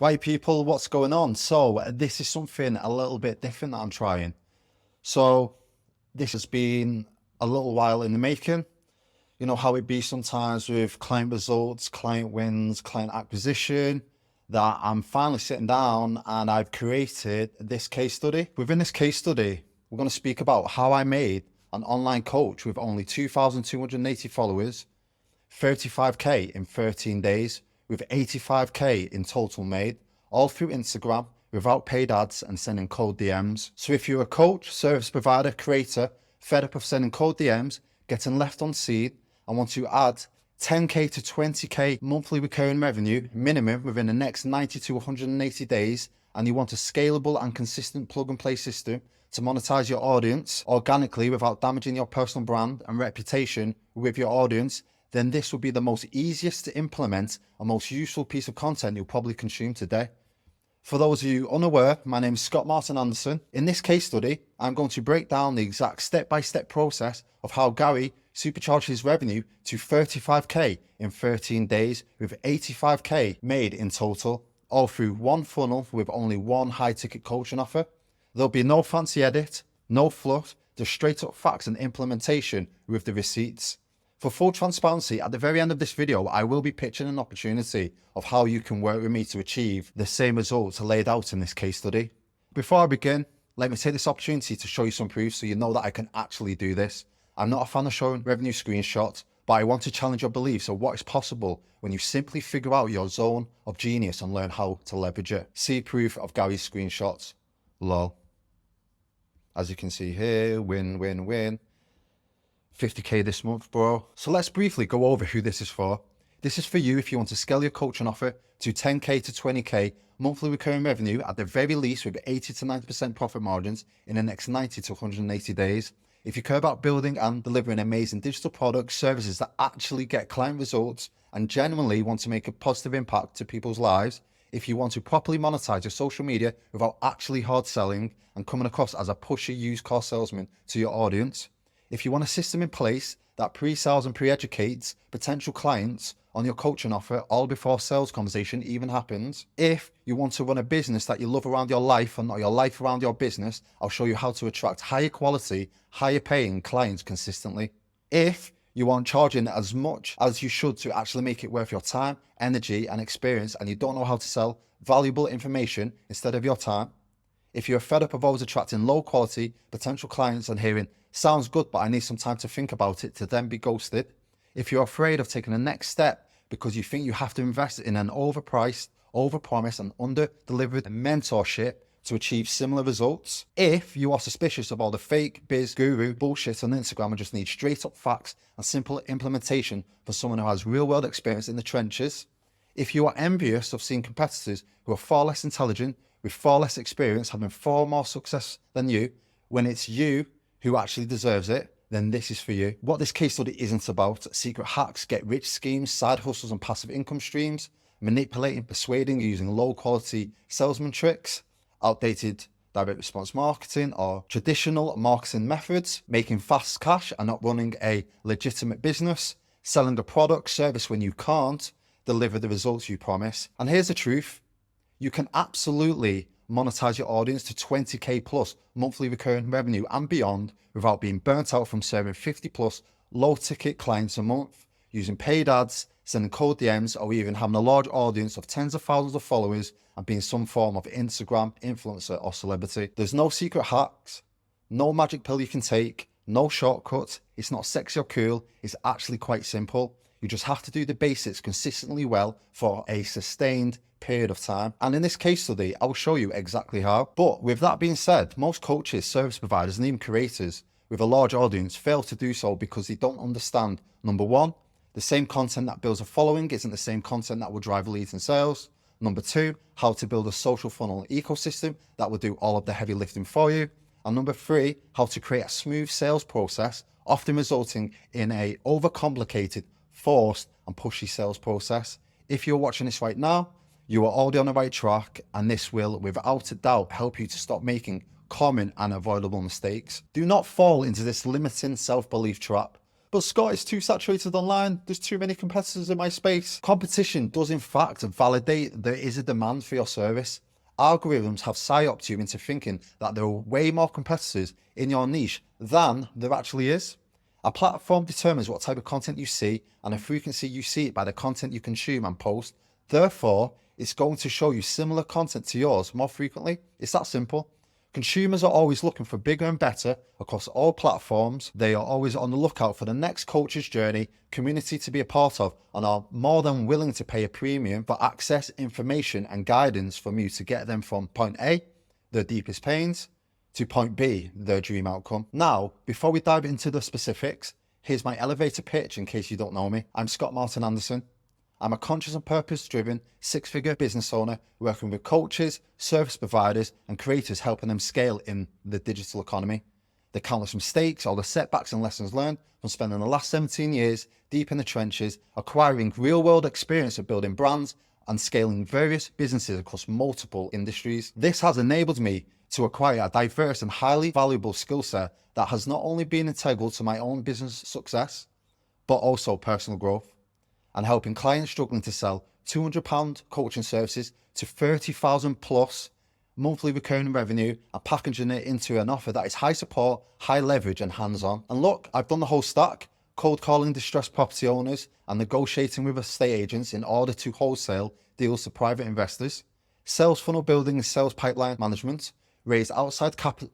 Right, people, what's going on? So, this is something a little bit different that I'm trying. So, this has been a little while in the making. You know how it be sometimes with client results, client wins, client acquisition, that I'm finally sitting down and I've created this case study. Within this case study, we're going to speak about how I made an online coach with only 2,280 followers, 35k in 13 days, with 85k in total made, all through Instagram without paid ads and sending cold DMs. So if you're a coach, service provider, creator, fed up of sending cold DMs, getting left on seed, and want to add 10k to 20k monthly recurring revenue minimum within the next 90 to 180 days, and you want a scalable and consistent plug and play system to monetize your audience organically without damaging your personal brand and reputation with your audience, then this will be the most easiest to implement and most useful piece of content you'll probably consume today. For those of you unaware, my name is Scott Martin Anderson. In this case study, I'm going to break down the exact step-by-step process of how Gary supercharged his revenue to 35k in 13 days with 85k made in total, all through one funnel with only one high-ticket coaching offer. There'll be no fancy edit, no fluff, just straight-up facts and implementation with the receipts. For full transparency, at the very end of this video, I will be pitching an opportunity of how you can work with me to achieve the same results laid out in this case study. Before I begin, let me take this opportunity to show you some proof so you know that I can actually do this. I'm not a fan of showing revenue screenshots, but I want to challenge your beliefs of what is possible when you simply figure out your zone of genius and learn how to leverage it. See proof of Gary's screenshots. Lol. As you can see here, win, win, win. 50k this month, bro. So let's briefly go over who this is for. This is for you if you want to scale your coaching offer to 10k to 20k monthly recurring revenue at the very least with 80 to 90% profit margins in the next 90 to 180 days. If you care about building and delivering amazing digital products, services that actually get client results and genuinely want to make a positive impact to people's lives, if you want to properly monetize your social media without actually hard selling and coming across as a pushy used car salesman to your audience, if you want a system in place that pre-sells and pre-educates potential clients on your coaching offer all before sales conversation even happens, if you want to run a business that you love around your life and not your life around your business, I'll show you how to attract higher quality, higher paying clients consistently. If you aren't charging as much as you should to actually make it worth your time, energy and experience, and you don't know how to sell valuable information instead of your time, if you're fed up of always attracting low quality potential clients and hearing, sounds good, but I need some time to think about it, to then be ghosted, if you're afraid of taking the next step because you think you have to invest in an overpriced, overpromised and under-delivered mentorship to achieve similar results, if you are suspicious of all the fake biz guru bullshit on Instagram and just need straight up facts and simple implementation for someone who has real world experience in the trenches, if you are envious of seeing competitors who are far less intelligent, with far less experience, having far more success than you, when it's you who actually deserves it, then this is for you. What this case study isn't about: secret hacks, get rich schemes, side hustles and passive income streams, manipulating, persuading using low quality salesman tricks, outdated direct response marketing or traditional marketing methods, making fast cash and not running a legitimate business, selling a product, service when you can't deliver the results you promise. And here's the truth: you can absolutely monetize your audience to 20k plus monthly recurring revenue and beyond without being burnt out from serving 50 plus low ticket clients a month, using paid ads, sending cold DMs, or even having a large audience of tens of thousands of followers and being some form of Instagram influencer or celebrity. There's no secret hacks, no magic pill you can take, no shortcuts. It's not sexy or cool. It's actually quite simple. You just have to do the basics consistently well for a sustained period of time. And in this case study, I will show you exactly how. But with that being said, most coaches, service providers, and even creators with a large audience fail to do so because they don't understand, number one, the same content that builds a following isn't the same content that will drive leads and sales. Number two, how to build a social funnel ecosystem that will do all of the heavy lifting for you. And number three, how to create a smooth sales process, often resulting in a overcomplicated, forced and pushy sales process. If you're watching this right now, you are already on the right track, and this will without a doubt help you to stop making common and avoidable mistakes. Do not fall into this limiting self-belief trap. But Scott, it's too saturated online. There's too many competitors in my space. Competition does in fact validate there is a demand for your service. Algorithms have psyoped you into thinking that there are way more competitors in your niche than there actually is. A platform determines what type of content you see and the frequency you see it by the content you consume and post. Therefore, it's going to show you similar content to yours more frequently. It's that simple. Consumers are always looking for bigger and better across all platforms. They are always on the lookout for the next coach's journey, community to be a part of, and are more than willing to pay a premium for access, information, and guidance from you to get them from point A, their deepest pains, to point B, their dream outcome. Now, before we dive into the specifics, here's my elevator pitch in case you don't know me. I'm Scott Martin Anderson. I'm a conscious and purpose-driven six-figure business owner working with coaches, service providers, and creators, helping them scale in the digital economy. The countless mistakes, all the setbacks and lessons learned from spending the last 17 years deep in the trenches, acquiring real-world experience of building brands and scaling various businesses across multiple industries. This has enabled me to acquire a diverse and highly valuable skill set that has not only been integral to my own business success, but also personal growth, and helping clients struggling to sell £200 coaching services to 30,000 plus monthly recurring revenue and packaging it into an offer that is high support, high leverage and hands-on. And look, I've done the whole stack: cold calling distressed property owners and negotiating with estate agents in order to wholesale deals to private investors, sales funnel building and sales pipeline management, raised outside capital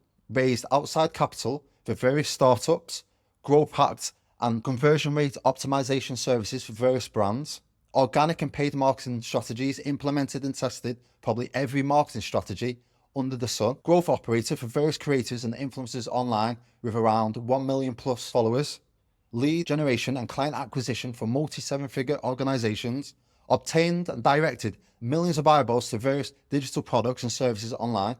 for various startups, growth hacked and conversion rate optimization services for various brands, organic and paid marketing strategies, implemented and tested probably every marketing strategy under the sun, growth operator for various creators and influencers online with around 1 million plus followers, lead generation and client acquisition for multi-seven-figure organizations, obtained and directed millions of eyeballs to various digital products and services online,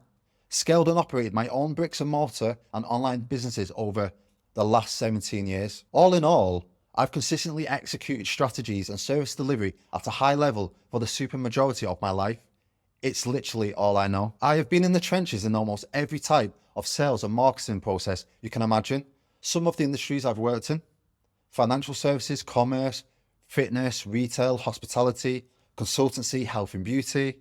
scaled and operated my own bricks and mortar and online businesses over the last 17 years. All in all, I've consistently executed strategies and service delivery at a high level for the super majority of my life. It's literally all I know. I have been in the trenches in almost every type of sales and marketing process you can imagine. Some of the industries I've worked in: financial services, commerce, fitness, retail, hospitality, consultancy, health and beauty,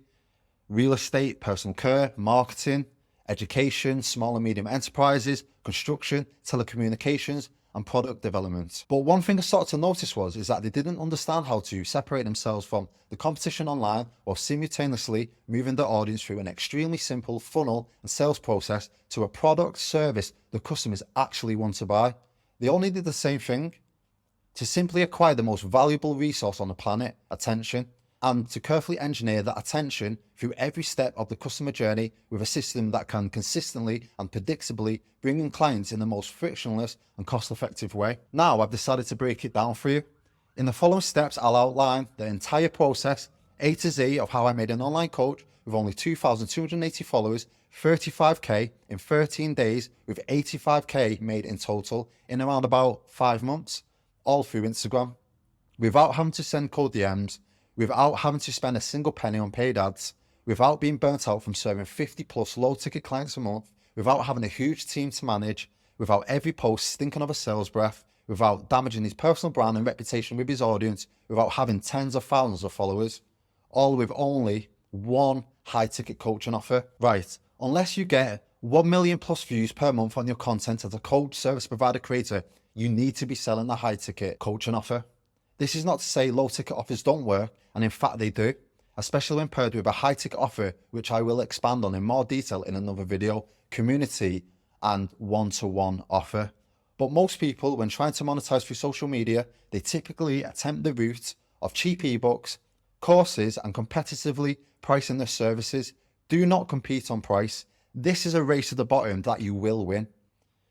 real estate, personal care, marketing, education, small and medium enterprises, construction, telecommunications, and product development. But one thing I started to notice is that they didn't understand how to separate themselves from the competition online while simultaneously moving their audience through an extremely simple funnel and sales process to a product service the customers actually want to buy. They all needed the same thing: to simply acquire the most valuable resource on the planet, attention, and to carefully engineer that attention through every step of the customer journey with a system that can consistently and predictably bring in clients in the most frictionless and cost-effective way. Now I've decided to break it down for you. In the following steps, I'll outline the entire process, A to Z, of how I made an online coach with only 2,280 followers, 35k in 13 days, with 85k made in total in around about 5 months, all through Instagram, without having to send cold DMs, without having to spend a single penny on paid ads, without being burnt out from serving 50 plus low ticket clients a month, without having a huge team to manage, without every post stinking of a sales breath, without damaging his personal brand and reputation with his audience, without having tens of thousands of followers, all with only one high ticket coaching offer. Right, unless you get 1 million plus views per month on your content as a coach, service provider, creator, you need to be selling a high ticket coaching offer. This is not to say low ticket offers don't work, and in fact they do, especially when paired with a high ticket offer, which I will expand on in more detail in another video, community and one-to-one offer. But most people, when trying to monetize through social media, they typically attempt the route of cheap ebooks, courses, and competitively pricing their services. Do not compete on price. This is a race to the bottom that you will win.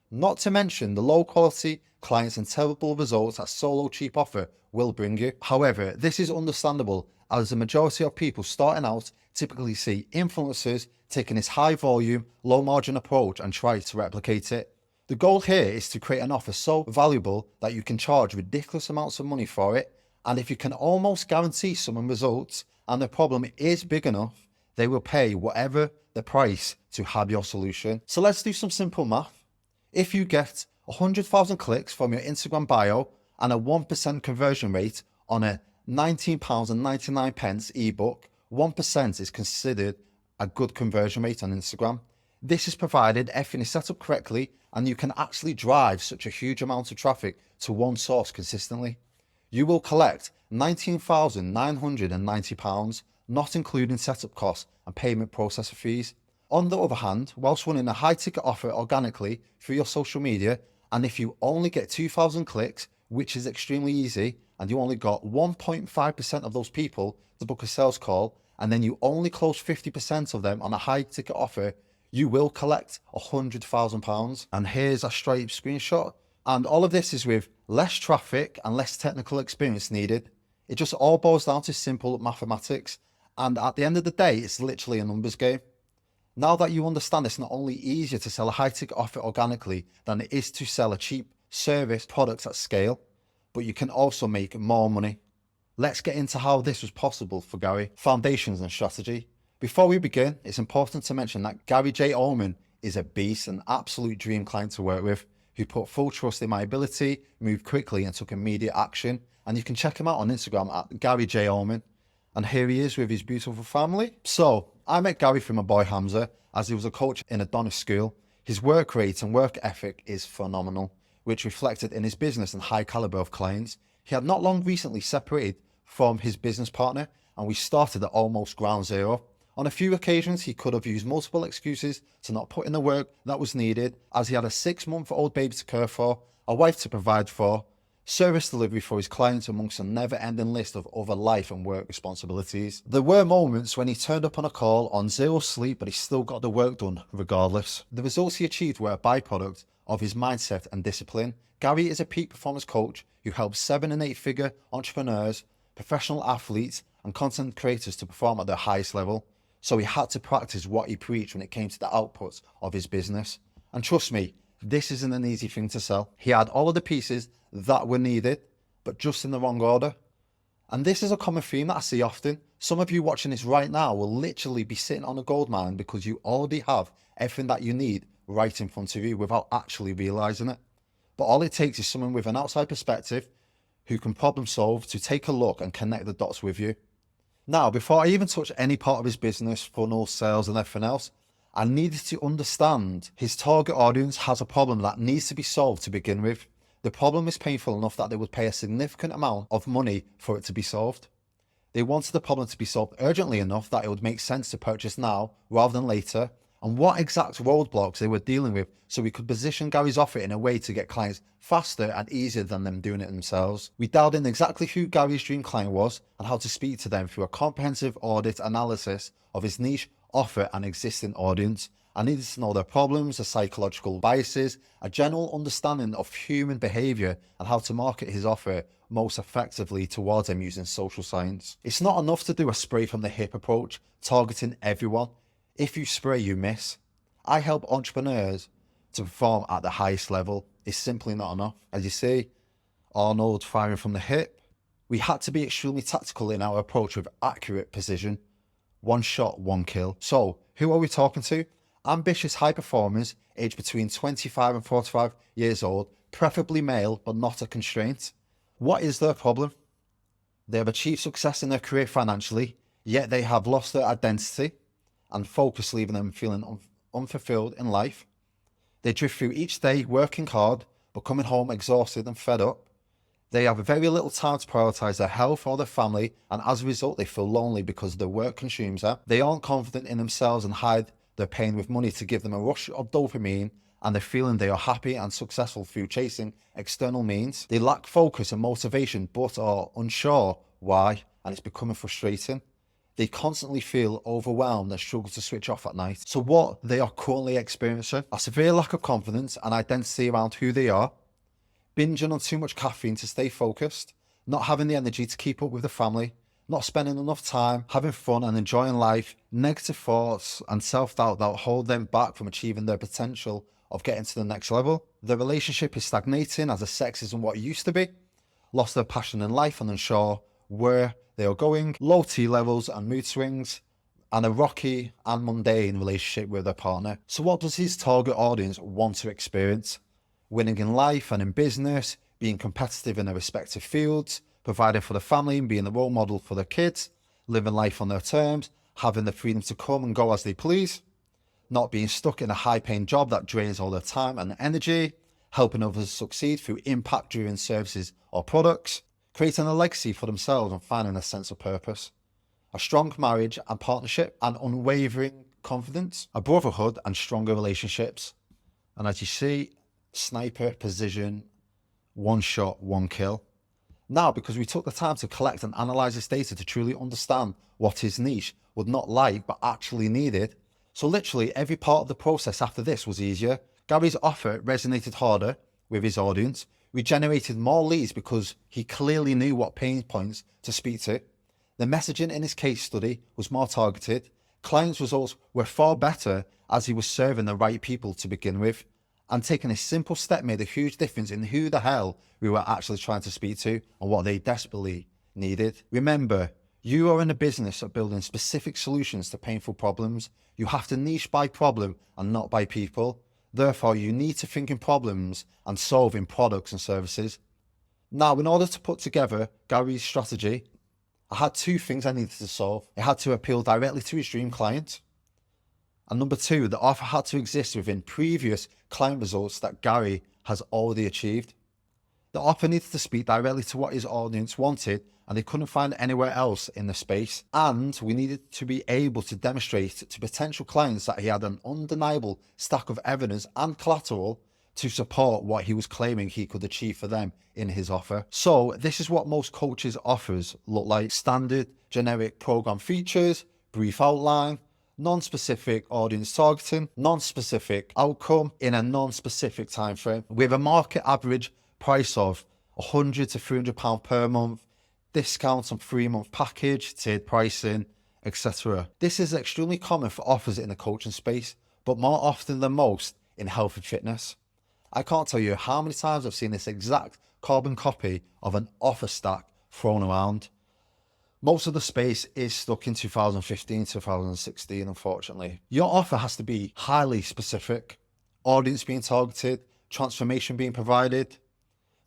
Not to mention the low quality clients and terrible results that solo cheap offer will bring you. However, this is understandable, as the majority of people starting out typically see influencers taking this high volume, low margin approach and try to replicate it. The goal here is to create an offer so valuable that you can charge ridiculous amounts of money for it, and if you can almost guarantee someone results and the problem is big enough, they will pay whatever the price to have your solution. So let's do some simple math. If you get 100,000 clicks from your Instagram bio and a 1% conversion rate on a £19.99 ebook. 1% is considered a good conversion rate on Instagram. This is provided everything is set up correctly and you can actually drive such a huge amount of traffic to one source consistently. You will collect £19,990, not including setup costs and payment processor fees. On the other hand, whilst running a high ticket offer organically through your social media, and if you only get 2,000 clicks, which is extremely easy, and you only got 1.5% of those people to book a sales call, and then you only close 50% of them on a high ticket offer, you will collect £100,000. And here's a straight screenshot. And all of this is with less traffic and less technical experience needed. It just all boils down to simple mathematics. And at the end of the day, it's literally a numbers game. Now that you understand it's not only easier to sell a high ticket offer organically than it is to sell a cheap service product at scale, but you can also make more money. Let's get into how this was possible for Gary. Foundations and strategy. Before we begin, it's important to mention that Gary J. Ullman is a beast, an absolute dream client to work with, who put full trust in my ability, moved quickly and took immediate action. And you can check him out on Instagram at Gary J. Ullman. And here he is with his beautiful family. So I met Gary from my boy Hamza, as he was a coach in Adonis School. His work rate and work ethic is phenomenal, which reflected in his business and high caliber of clients. He had not long recently separated from his business partner, and we started at almost ground zero. On a few occasions, he could have used multiple excuses to not put in the work that was needed, as he had a 6-month-old baby to care for, a wife to provide for, service delivery for his clients, amongst a never-ending list of other life and work responsibilities. There were moments when he turned up on a call on zero sleep, but he still got the work done regardless. The results he achieved were a byproduct of his mindset and discipline. Gary is a peak performance coach who helps 7- and 8-figure entrepreneurs, professional athletes, and content creators to perform at their highest level. So he had to practice what he preached when it came to the outputs of his business. And trust me, this isn't an easy thing to sell. He had all of the pieces that were needed, but just in the wrong order. And this is a common theme that I see often. Some of you watching this right now will literally be sitting on a gold mine because you already have everything that you need right in front of you without actually realizing it. But all it takes is someone with an outside perspective who can problem solve to take a look and connect the dots with you. Now, before I even touch any part of his business, funnel, sales and everything else, I needed to understand his target audience has a problem that needs to be solved to begin with. The problem is painful enough that they would pay a significant amount of money for it to be solved. They wanted the problem to be solved urgently enough that it would make sense to purchase now rather than later, and what exact roadblocks they were dealing with so we could position Gary's offer in a way to get clients faster and easier than them doing it themselves. We dialed in exactly who Gary's dream client was and how to speak to them through a comprehensive audit analysis of his niche offer and existing audience. I needed to know their problems, their psychological biases, a general understanding of human behavior, and how to market his offer most effectively towards them using social science. It's not enough to do a spray from the hip approach, targeting everyone. If you spray, you miss. I help entrepreneurs to perform at the highest level. It's simply not enough. As you see, Arnold firing from the hip. We had to be extremely tactical in our approach with accurate precision. One shot, one kill. So, who are we talking to? Ambitious high performers, aged between 25 and 45 years old, preferably male, but not a constraint. What is their problem? They have achieved success in their career financially, yet they have lost their identity and focus, leaving them feeling unfulfilled in life. They drift through each day working hard, but coming home exhausted and fed up. They have very little time to prioritize their health or their family, and as a result, they feel lonely because their work consumes them. They aren't confident in themselves and hide their pain with money to give them a rush of dopamine, and they're feeling they are happy and successful through chasing external means. They lack focus and motivation, but are unsure why, and it's becoming frustrating. They constantly feel overwhelmed and struggle to switch off at night. So what they are currently experiencing, a severe lack of confidence and identity around who they are, binging on too much caffeine to stay focused, not having the energy to keep up with the family, not spending enough time having fun and enjoying life, negative thoughts and self-doubt that hold them back from achieving their potential of getting to the next level. Their relationship is stagnating as the sex isn't what it used to be, lost their passion in life and unsure where they are going, low T levels and mood swings, and a rocky and mundane relationship with their partner. So what does his target audience want to experience? winning in life and in business, being competitive in their respective fields, providing for the family and being a role model for their kids, living life on their terms, having the freedom to come and go as they please, not being stuck in a high-paying job that drains all their time and energy, helping others succeed through impact-driven services or products, creating a legacy for themselves and finding a sense of purpose, a strong marriage and partnership and unwavering confidence, a brotherhood and stronger relationships. And as you see, sniper position, one shot, one kill. Now, because we took the time to collect and analyze this data to truly understand what his niche would not like but actually needed, so literally every part of the process after this was easier. Gary's offer resonated harder with his audience. We generated more leads because he clearly knew what pain points to speak to. The messaging in his case study was more targeted. Clients' results were far better as he was serving the right people to begin with. And taking a simple step made a huge difference in who the hell we were actually trying to speak to and what they desperately needed. Remember, you are in the business of building specific solutions to painful problems. You have to niche by problem and not by people. Therefore, you need to think in problems and solve in products and services. Now, in order to put together Gary's strategy, I had two things I needed to solve. It had to appeal directly to his dream client. And number two, the offer had to exist within previous client results that Gary has already achieved. The offer needed to speak directly to what his audience wanted, and they couldn't find anywhere else in the space. And we needed to be able to demonstrate to potential clients that he had an undeniable stack of evidence and collateral to support what he was claiming he could achieve for them in his offer. So this is what most coaches' offers look like: standard, generic program features, brief outline, non-specific audience targeting, non-specific outcome in a non-specific time frame, with a market average price of £100 to £300 per month, discounts on 3-month package, tiered pricing, etc. This is extremely common for offers in the coaching space, but more often than most in health and fitness. I can't tell you how many times I've seen this exact carbon copy of an offer stack thrown around. Most of the space is stuck in 2015, 2016, unfortunately. Your offer has to be highly specific, audience being targeted, transformation being provided,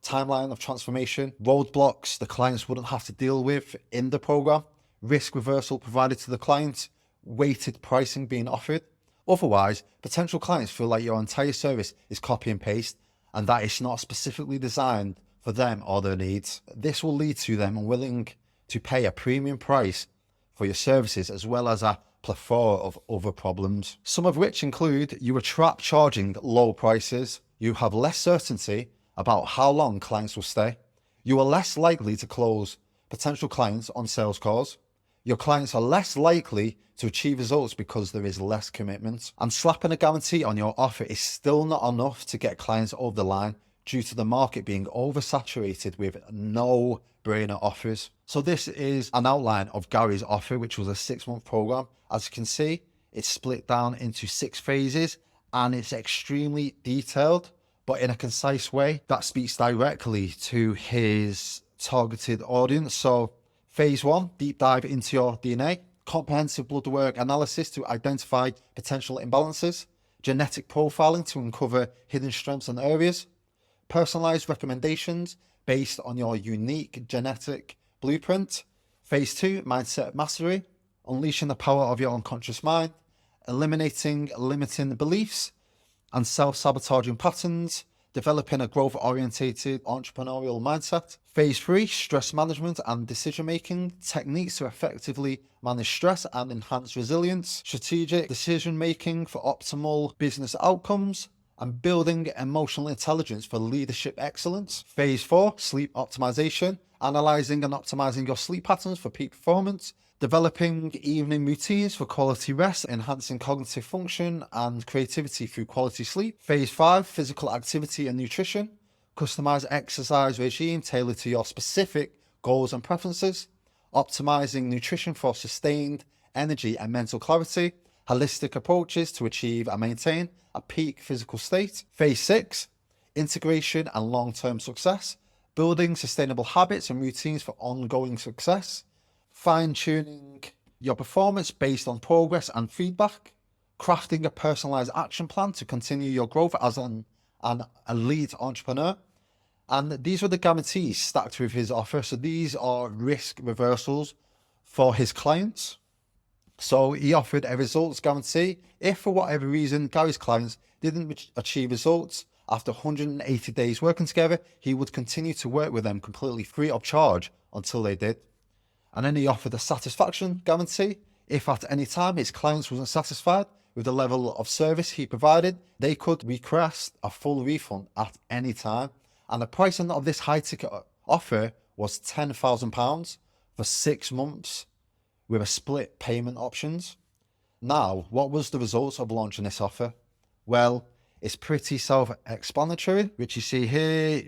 timeline of transformation, roadblocks the clients wouldn't have to deal with in the program, risk reversal provided to the client, weighted pricing being offered. Otherwise, potential clients feel like your entire service is copy and paste and that it's not specifically designed for them or their needs. This will lead to them unwilling to pay a premium price for your services, as well as a plethora of other problems, some of which include you are trapped charging low prices, you have less certainty about how long clients will stay, you are less likely to close potential clients on sales calls, your clients are less likely to achieve results because there is less commitment, and slapping a guarantee on your offer is still not enough to get clients over the line due to the market being oversaturated with no-brainer offers. So this is an outline of Gary's offer, which was a 6-month program. As you can see, it's split down into 6 phases and it's extremely detailed, but in a concise way that speaks directly to his targeted audience. So phase 1, deep dive into your DNA, comprehensive blood work analysis to identify potential imbalances, genetic profiling to uncover hidden strengths and areas, personalized recommendations based on your unique genetic blueprint. Phase 2, mindset mastery, unleashing the power of your unconscious mind, eliminating limiting beliefs and self-sabotaging patterns, developing a growth-orientated entrepreneurial mindset. Phase 3, stress management and decision-making, techniques to effectively manage stress and enhance resilience, strategic decision-making for optimal business outcomes, and building emotional intelligence for leadership excellence. Phase 4, sleep optimization, analyzing and optimizing your sleep patterns for peak performance, developing evening routines for quality rest, enhancing cognitive function and creativity through quality sleep. Phase 5, physical activity and nutrition, customized exercise regime tailored to your specific goals and preferences, optimizing nutrition for sustained energy and mental clarity, holistic approaches to achieve and maintain a peak physical state. Phase 6, integration and long-term success, building sustainable habits and routines for ongoing success, fine-tuning your performance based on progress and feedback, crafting a personalized action plan to continue your growth as an and elite entrepreneur. And these were the guarantees stacked with his offer. So these are risk reversals for his clients. So he offered a results guarantee. If for whatever reason Gary's clients didn't achieve results after 180 days working together, he would continue to work with them completely free of charge until they did. And then he offered a satisfaction guarantee. If at any time his clients wasn't satisfied with the level of service he provided, they could request a full refund at any time. And the pricing of this high ticket offer was £10,000 for 6 months with a split payment options. Now, what was the result of launching this offer? Well, it's pretty self-explanatory, which you see here,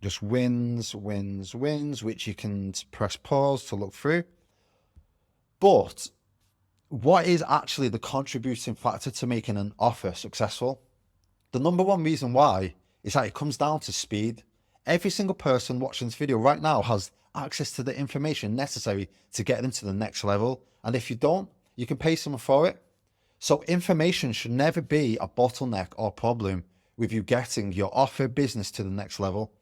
just wins, which you can press pause to look through. But what is actually the contributing factor to making an offer successful? The number one reason why is that it comes down to speed. Every single person watching this video right now has access to the information necessary to get them to the next level. And if you don't, you can pay someone for it. So information should never be a bottleneck or problem with you getting your offer business to the next level.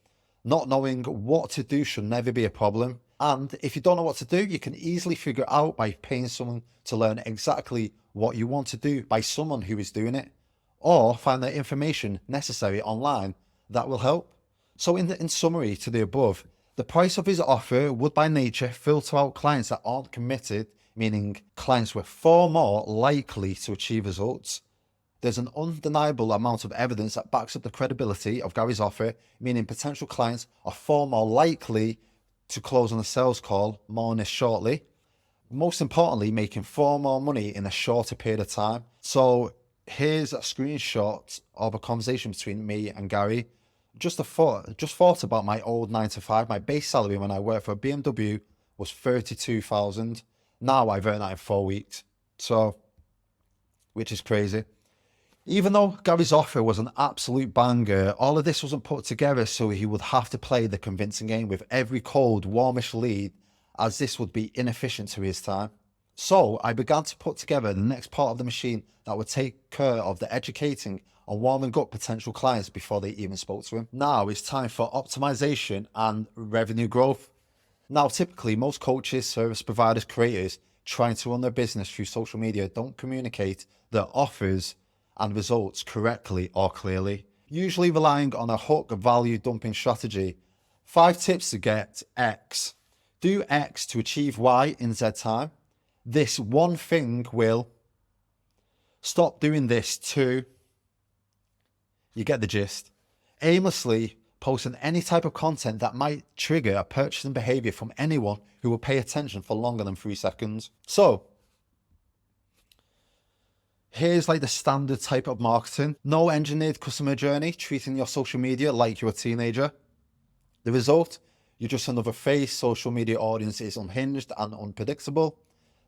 Not knowing what to do should never be a problem. And if you don't know what to do, you can easily figure it out by paying someone to learn exactly what you want to do by someone who is doing it, or find the information necessary online that will help. So in summary to the above, the price of his offer would by nature filter out clients that aren't committed, meaning clients were far more likely to achieve results. There's an undeniable amount of evidence that backs up the credibility of Gary's offer, meaning potential clients are far more likely to close on a sales call, more on this shortly. Most importantly, making far more money in a shorter period of time. So here's a screenshot of a conversation between me and Gary. Just thought about my old 9 to 5. My base salary when I worked for a BMW was 32,000. Now I've earned that in 4 weeks. So, which is crazy. Even though Gary's offer was an absolute banger, all of this wasn't put together so he would have to play the convincing game with every cold, warmish lead, as this would be inefficient to his time. So I began to put together the next part of the machine that would take care of the educating and warming up potential clients before they even spoke to him. Now it's time for optimization and revenue growth. Now, typically, most coaches, service providers, creators trying to run their business through social media don't communicate their offers and results correctly or clearly, usually relying on a hook value dumping strategy. 5 tips to get X. Do X to achieve Y in Z time. This one thing will. Stop doing this too. You get the gist. Aimlessly posting any type of content that might trigger a purchasing behavior from anyone who will pay attention for longer than 3 seconds. So here's like the standard type of marketing. No engineered customer journey, treating your social media like you're a teenager. The result, you're just another face. Social media audience is unhinged and unpredictable.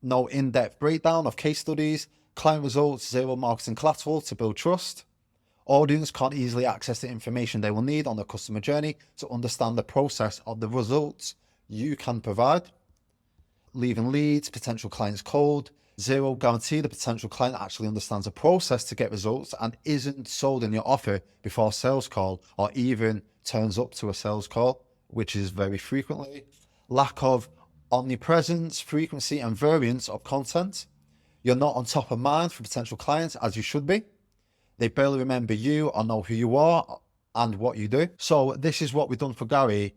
No in-depth breakdown of case studies, client results, zero marketing collateral to build trust. Audience can't easily access the information they will need on the customer journey to understand the process of the results you can provide. Leaving leads, potential clients cold. Zero guarantee the potential client actually understands the process to get results and isn't sold in your offer before a sales call or even turns up to a sales call, which is very frequently. Lack of omnipresence, frequency and variance of content. You're not on top of mind for potential clients as you should be. They barely remember you or know who you are and what you do. So this is what we've done for Gary,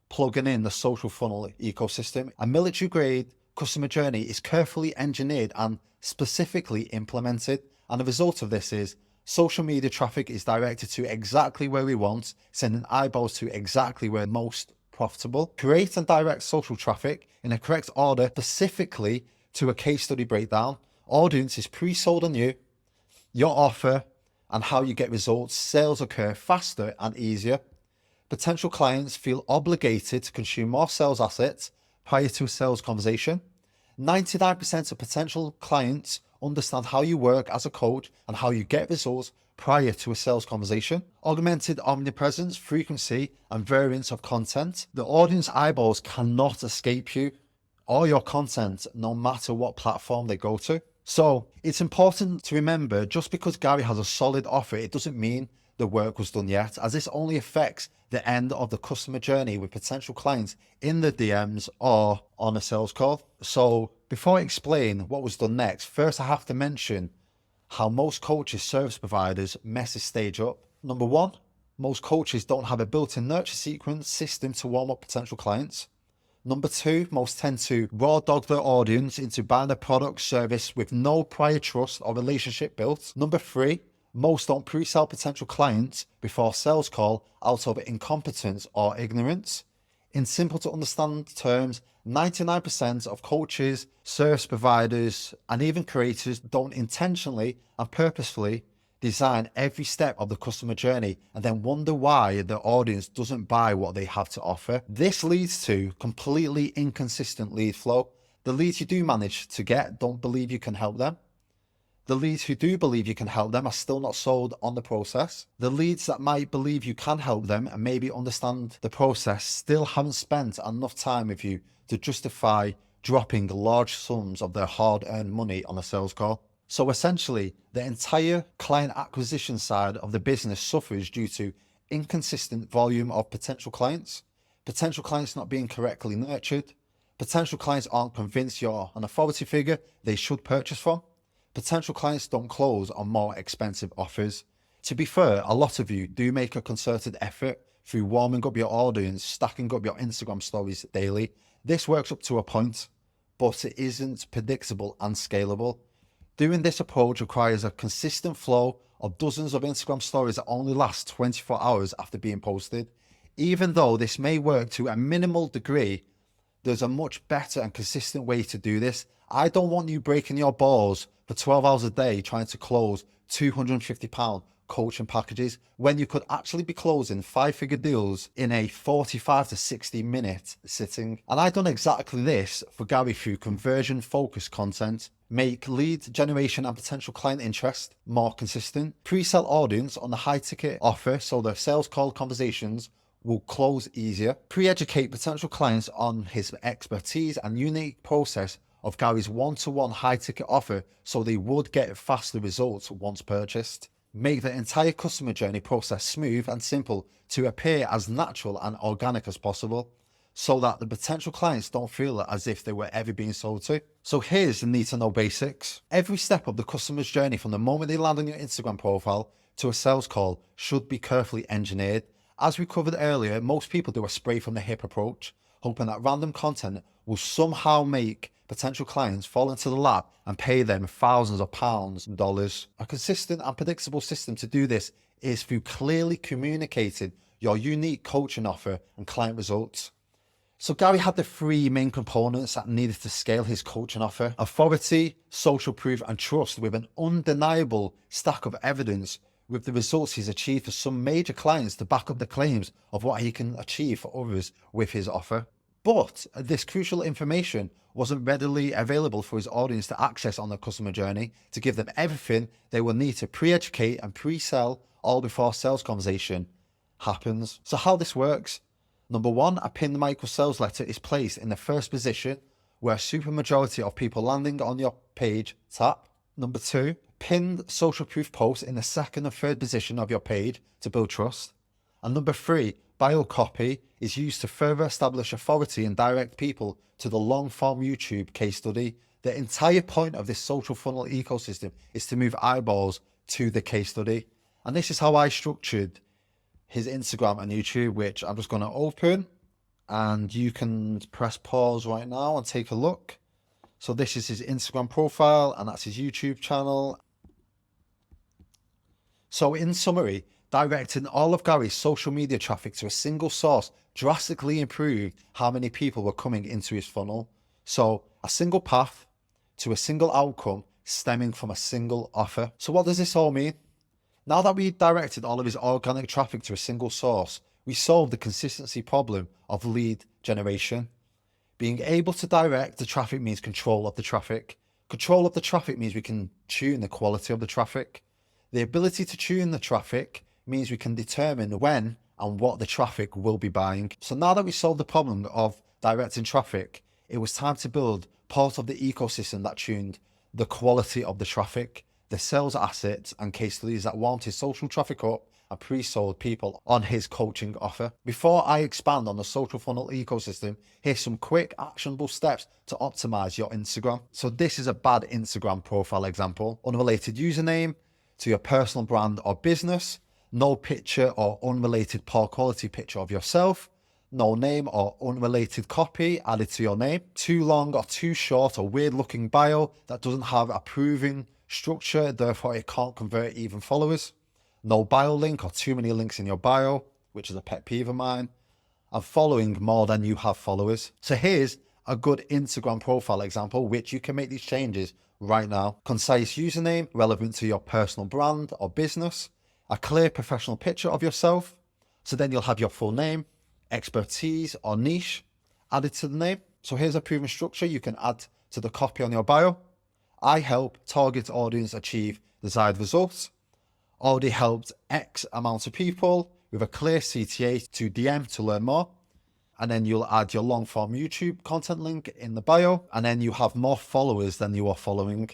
plugging in the social funnel ecosystem. A military grade customer journey is carefully engineered and specifically implemented. And the result of this is social media traffic is directed to exactly where we want, sending eyeballs to exactly where most profitable. Create and direct social traffic in a correct order, specifically to a case study breakdown. Audience is pre-sold on you, your offer, and how you get results. Sales occur faster and easier. Potential clients feel obligated to consume more sales assets prior to a sales conversation. 99% of potential clients understand how you work as a coach and how you get results prior to a sales conversation. Augmented omnipresence, frequency, and variance of content. The audience eyeballs cannot escape you or your content, no matter what platform they go to. So it's important to remember, just because Gary has a solid offer, it doesn't mean the work was done yet, as this only affects the end of the customer journey with potential clients in the DMs or on a sales call. So before I explain what was done next, first I have to mention how most coaches, service providers mess this stage up. Number one, most coaches don't have a built-in nurture sequence system to warm up potential clients. Number two, most tend to raw dog their audience into buying a product service with no prior trust or relationship built. Number three, most don't pre-sell potential clients before sales call out of incompetence or ignorance. In simple to understand terms, 99% of coaches, service providers, and even creators don't intentionally and purposefully design every step of the customer journey and then wonder why the audience doesn't buy what they have to offer. This leads to completely inconsistent lead flow. The leads you do manage to get don't believe you can help them. The leads who do believe you can help them are still not sold on the process. The leads that might believe you can help them and maybe understand the process still haven't spent enough time with you to justify dropping large sums of their hard-earned money on a sales call. So essentially, the entire client acquisition side of the business suffers due to inconsistent volume of potential clients not being correctly nurtured, potential clients aren't convinced you're an authority figure they should purchase from, potential clients don't close on more expensive offers. To be fair, a lot of you do make a concerted effort through warming up your audience, stacking up your Instagram stories daily. This works up to a point, but it isn't predictable and scalable. Doing this approach requires a consistent flow of dozens of Instagram stories that only last 24 hours after being posted. Even though this may work to a minimal degree, there's a much better and consistent way to do this. I don't want you breaking your balls for 12 hours a day trying to close £250 coaching packages when you could actually be closing 5-figure deals in a 45 to 60 minute sitting. And I've done exactly this for Gary through conversion focused content, make lead generation and potential client interest more consistent, pre-sell audience on the high ticket offer so the sales call conversations will close easier, pre-educate potential clients on his expertise and unique process of Gary's one-to-one high-ticket offer so they would get faster results once purchased. Make the entire customer journey process smooth and simple to appear as natural and organic as possible so that the potential clients don't feel as if they were ever being sold to. So here's the need-to-know basics. Every step of the customer's journey from the moment they land on your Instagram profile to a sales call should be carefully engineered. As we covered earlier, most people do a spray from the hip approach, hoping that random content will somehow make potential clients fall into the lap and pay them thousands of pounds, dollars. A consistent and predictable system to do this is through clearly communicating your unique coaching offer and client results. So Gary had the three main components that needed to scale his coaching offer: authority, social proof, and trust, with an undeniable stack of evidence with the results he's achieved for some major clients to back up the claims of what he can achieve for others with his offer. But this crucial information wasn't readily available for his audience to access on the customer journey to give them everything they will need to pre-educate and pre-sell all before sales conversation happens. So how this works: number one, a pinned micro sales letter is placed in the first position where a super majority of people landing on your page tap. Number two, pinned social proof posts in the second and third position of your page to build trust. And number three, bio copy is used to further establish authority and direct people to the long form YouTube case study. The entire point of this social funnel ecosystem is to move eyeballs to the case study. And this is how I structured his Instagram and YouTube, which I'm just going to open, and you can press pause right now and take a look. So this is his Instagram profile and that's his YouTube channel. So in summary, directing all of Gary's social media traffic to a single source drastically improved how many people were coming into his funnel. So a single path to a single outcome stemming from a single offer. So what does this all mean? Now that we directed all of his organic traffic to a single source, we solved the consistency problem of lead generation. Being able to direct the traffic means control of the traffic. Control of the traffic means we can tune the quality of the traffic. The ability to tune the traffic means we can determine when and what the traffic will be buying. So now that we solved the problem of directing traffic, it was time to build part of the ecosystem that tuned the quality of the traffic, the sales assets and case studies that warmed his social traffic up and pre-sold people on his coaching offer. Before I expand on the social funnel ecosystem, here's some quick actionable steps to optimize your Instagram. So this is a bad Instagram profile example. Unrelated username to your personal brand or business, no picture or unrelated poor quality picture of yourself, no name or unrelated copy added to your name, too long or too short or weird looking bio that doesn't have a proven structure, therefore it can't convert even followers, no bio link or too many links in your bio, which is a pet peeve of mine, and following more than you have followers. So here's a good Instagram profile example, which you can make these changes right now. Concise username relevant to your personal brand or business, a clear professional picture of yourself. So then you'll have your full name, expertise or niche added to the name. So here's a proven structure you can add to the copy on your bio. I help target audience achieve desired results. Already helped X amount of people with a clear CTA to DM to learn more. And then you'll add your long form YouTube content link in the bio, and then you have more followers than you are following.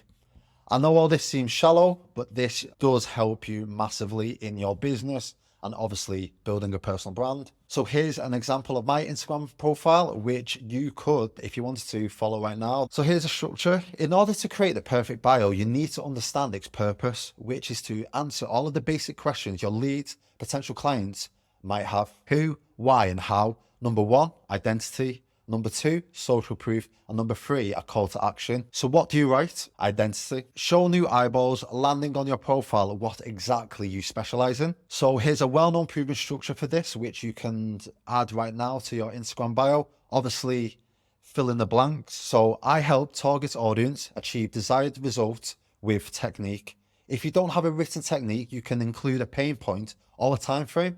I know all this seems shallow, but this does help you massively in your business and obviously building a personal brand. So here's an example of my Instagram profile, which you could, if you wanted to, follow right now. So here's a structure. In order to create the perfect bio, you need to understand its purpose, which is to answer all of the basic questions your leads, potential clients might have. Who, why, and how. Number 1, identity. Number 2, social proof. And number 3, a call to action. So what do you write? Identity. Show new eyeballs landing on your profile what exactly you specialize in. So here's a well-known proven structure for this, which you can add right now to your Instagram bio. Obviously, fill in the blanks. So I help target audience achieve desired results with technique. If you don't have a written technique, you can include a pain point or a time frame,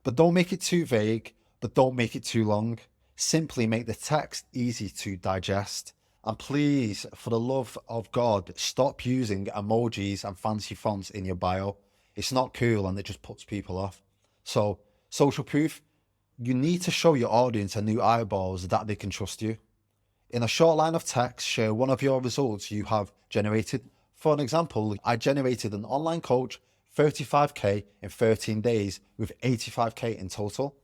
but don't make it too vague, but don't make it too long. Simply make the text easy to digest. And please, for the love of God, stop using emojis and fancy fonts in your bio. It's not cool and it just puts people off. So, social proof, you need to show your audience and new eyeballs that they can trust you. In a short line of text, share one of your results you have generated. For an example, I generated an online coach 35k in 13 days with 85k in total.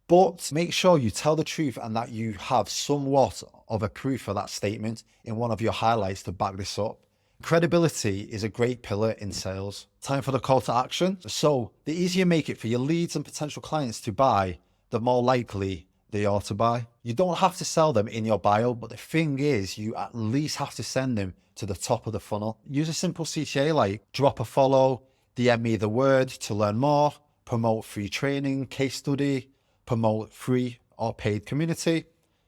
But make sure you tell the truth and that you have somewhat of a proof for that statement in one of your highlights to back this up. Credibility is a great pillar in sales. Time for the call to action. So the easier you make it for your leads and potential clients to buy, the more likely they are to buy. You don't have to sell them in your bio, but the thing is, you at least have to send them to the top of the funnel. Use a simple CTA like drop a follow, DM me the word to learn more, promote free training, case study, promote free or paid community.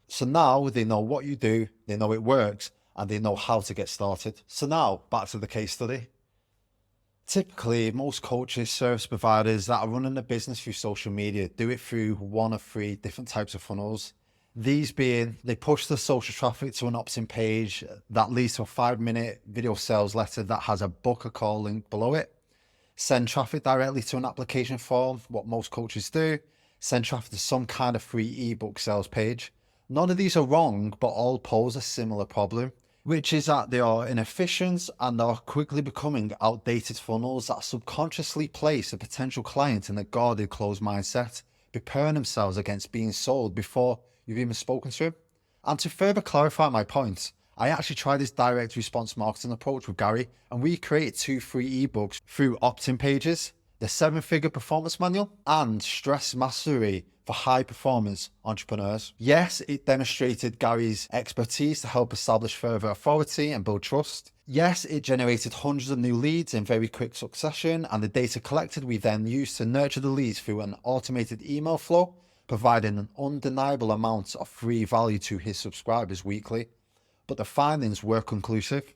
So now they know what you do, they know it works, and they know how to get started. So now back to the case study. Typically, most coaches, service providers that are running a business through social media do it through one of 3 different types of funnels. These being, they push the social traffic to an opt-in page that leads to a 5-minute video sales letter that has a book a call link below it. Send traffic directly to an application form, what most coaches do. Send traffic to some kind of free ebook sales page. None of these are wrong, but all pose a similar problem, which is that they are inefficient and are quickly becoming outdated funnels that subconsciously place a potential client in a guarded closed mindset, preparing themselves against being sold before you've even spoken to him. And to further clarify my point, I actually tried this direct response marketing approach with Gary, and we created 2 free ebooks through opt-in pages, the 7-figure performance manual and stress mastery for high performance entrepreneurs. Yes, it demonstrated Gary's expertise to help establish further authority and build trust. Yes, it generated hundreds of new leads in very quick succession, and the data collected we then used to nurture the leads through an automated email flow, providing an undeniable amount of free value to his subscribers weekly. But the findings were conclusive.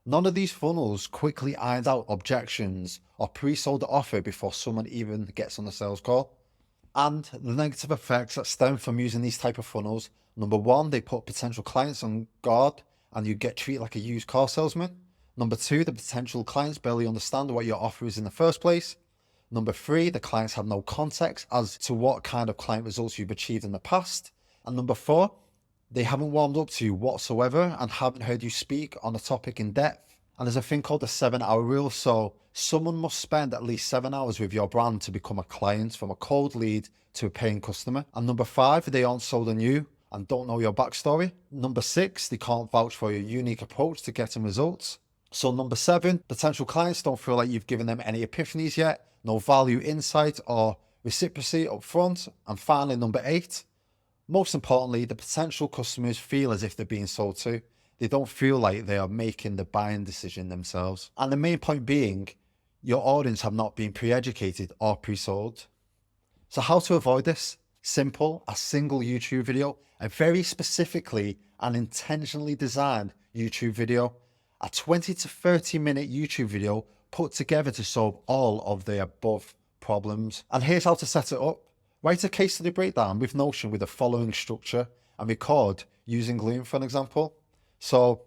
None of these funnels quickly ironed out objections or pre-sold the offer before someone even gets on the sales call. And the negative effects that stem from using these type of funnels: number 1, they put potential clients on guard and you get treated like a used car salesman. Number 2, the potential clients barely understand what your offer is in the first place. Number 3, the clients have no context as to what kind of client results you've achieved in the past. And number 4, they haven't warmed up to you whatsoever and haven't heard you speak on the topic in depth. And there's a thing called the 7-hour rule. So someone must spend at least 7 hours with your brand to become a client, from a cold lead to a paying customer. And number 5, they aren't sold on you and don't know your backstory. Number 6, they can't vouch for your unique approach to getting results. So number 7, potential clients don't feel like you've given them any epiphanies yet, no value, insight, or reciprocity up front. And finally, number 8, most importantly, the potential customers feel as if they're being sold to. They don't feel like they are making the buying decision themselves. And the main point being, your audience have not been pre-educated or pre-sold. So how to avoid this? Simple: a single YouTube video, a very specifically and intentionally designed YouTube video, a 20 to 30 minute YouTube video put together to solve all of the above problems. And here's how to set it up. Write a case study breakdown with Notion with the following structure and record using Loom for an example. So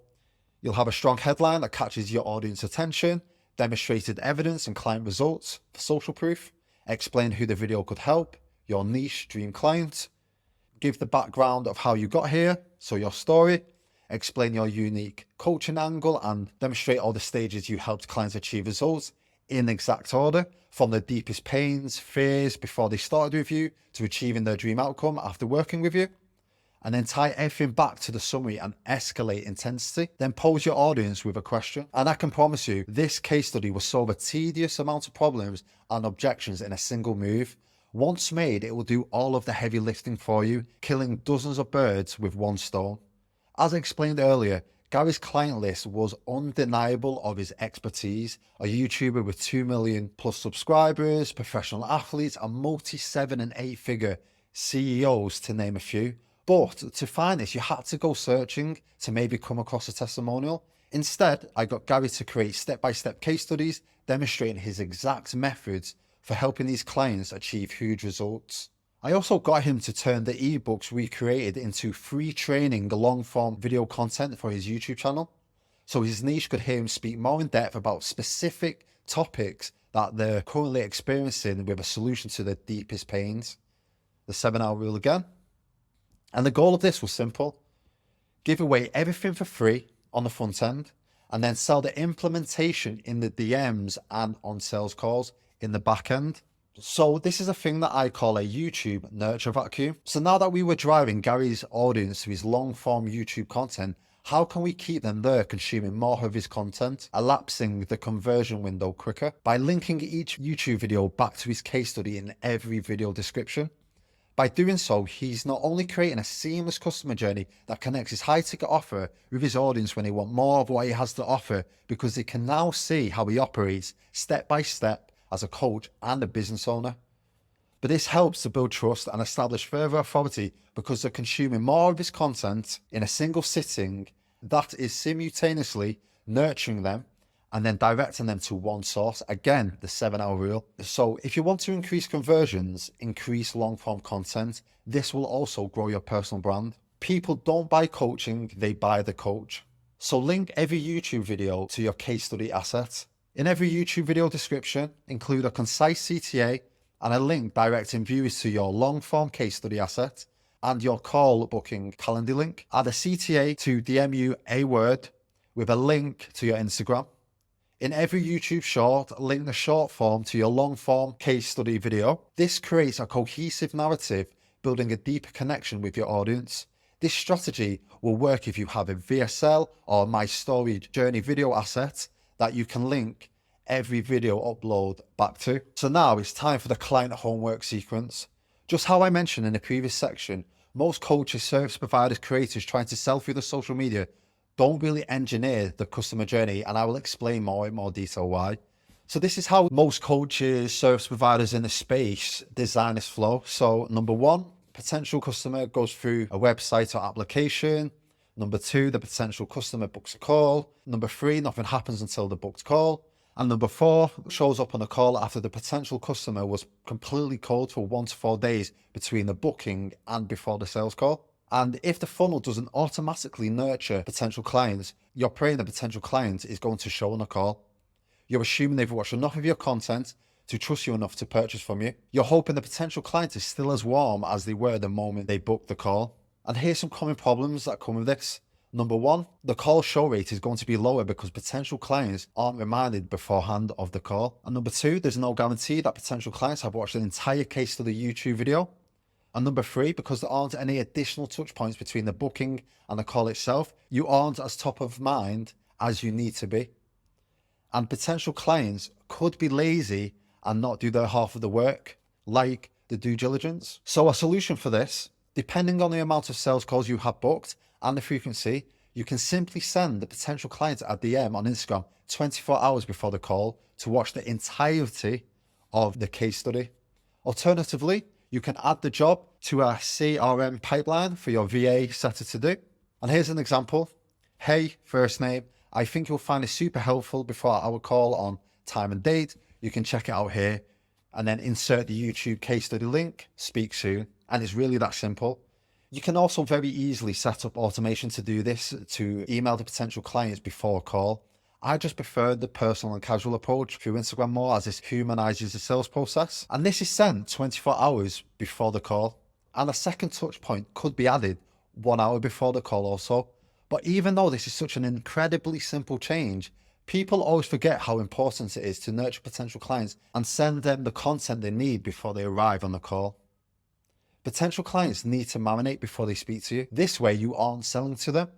you'll have a strong headline that catches your audience attention, demonstrated evidence and client results for social proof, explain who the video could help, your niche dream client, give the background of how you got here, so your story, explain your unique coaching angle and demonstrate all the stages you helped clients achieve results in exact order, from the deepest pains, fears before they started with you to achieving their dream outcome after working with you. And then tie everything back to the summary and escalate intensity. Then pose your audience with a question. And I can promise you, this case study will solve a tedious amount of problems and objections in a single move. Once made, it will do all of the heavy lifting for you, killing dozens of birds with one stone. As I explained earlier, Gary's client list was undeniable of his expertise. A YouTuber with 2 million plus subscribers, professional athletes, and multi-7 and 8 figure CEOs, to name a few. But to find this, you had to go searching to maybe come across a testimonial. Instead, I got Gary to create step-by-step case studies demonstrating his exact methods for helping these clients achieve huge results. I also got him to turn the ebooks we created into free training, long-form video content for his YouTube channel, so his niche could hear him speak more in depth about specific topics that they're currently experiencing with a solution to their deepest pains. The 7-hour rule again. And the goal of this was simple: give away everything for free on the front end, and then sell the implementation in the DMs and on sales calls in the back end. So this is a thing that I call a YouTube nurture vacuum. So now that we were driving Gary's audience to his long form YouTube content, how can we keep them there consuming more of his content, elapsing the conversion window quicker? By linking each YouTube video back to his case study in every video description. By doing so, he's not only creating a seamless customer journey that connects his high ticket offer with his audience when they want more of what he has to offer, because they can now see how he operates step by step as a coach and a business owner. But this helps to build trust and establish further authority because they're consuming more of his content in a single sitting that is simultaneously nurturing them and then directing them to one source. Again, the 7-hour rule. So if you want to increase conversions, increase long form content, this will also grow your personal brand. People don't buy coaching, they buy the coach. So link every YouTube video to your case study asset. In every YouTube video description, include a concise CTA and a link directing viewers to your long form case study asset and your call booking calendar link. Add a CTA to DM you a word with a link to your Instagram. In every YouTube short, link the short form to your long form case study video. This creates a cohesive narrative, building a deeper connection with your audience. This strategy will work if you have a VSL or My Story Journey video asset that you can link every video upload back to. So now it's time for the client homework sequence. Just how I mentioned in the previous section, most coaches, service providers, creators trying to sell through the social media don't really engineer the customer journey, and I will explain more in more detail why. So this is how most coaches, service providers in the space design this flow. So number 1, potential customer goes through a website or application. Number 2, the potential customer books a call. Number 3, nothing happens until the booked call. And number 4, shows up on a call after the potential customer was completely cold for 1 to 4 days between the booking and before the sales call. And if the funnel doesn't automatically nurture potential clients, you're praying the potential client is going to show on a call. You're assuming they've watched enough of your content to trust you enough to purchase from you. You're hoping the potential client is still as warm as they were the moment they booked the call. And here's some common problems that come with this. Number one, the call show rate is going to be lower because potential clients aren't reminded beforehand of the call. And number two, there's no guarantee that potential clients have watched an entire case study YouTube video. And number three, because there aren't any additional touch points between the booking and the call itself, you aren't as top of mind as you need to be. And potential clients could be lazy and not do their half of the work, like the due diligence. So a solution for this, depending on the amount of sales calls you have booked and the frequency, you can simply send the potential client a DM on Instagram 24 hours before the call to watch the entirety of the case study. Alternatively, you can add the job to a CRM pipeline for your VA setter to do. And here's an example. Hey, first name, I think you'll find it super helpful before our call on time and date. You can check it out here and then insert the YouTube case study link, speak soon. And it's really that simple. You can also very easily set up automation to do this, to email the potential clients before a call. I just prefer the personal and casual approach through Instagram more, as this humanizes the sales process. And this is sent 24 hours before the call. And a second touch point could be added 1 hour before the call also. But even though this is such an incredibly simple change, people always forget how important it is to nurture potential clients and send them the content they need before they arrive on the call. Potential clients need to marinate before they speak to you. This way you aren't selling to them,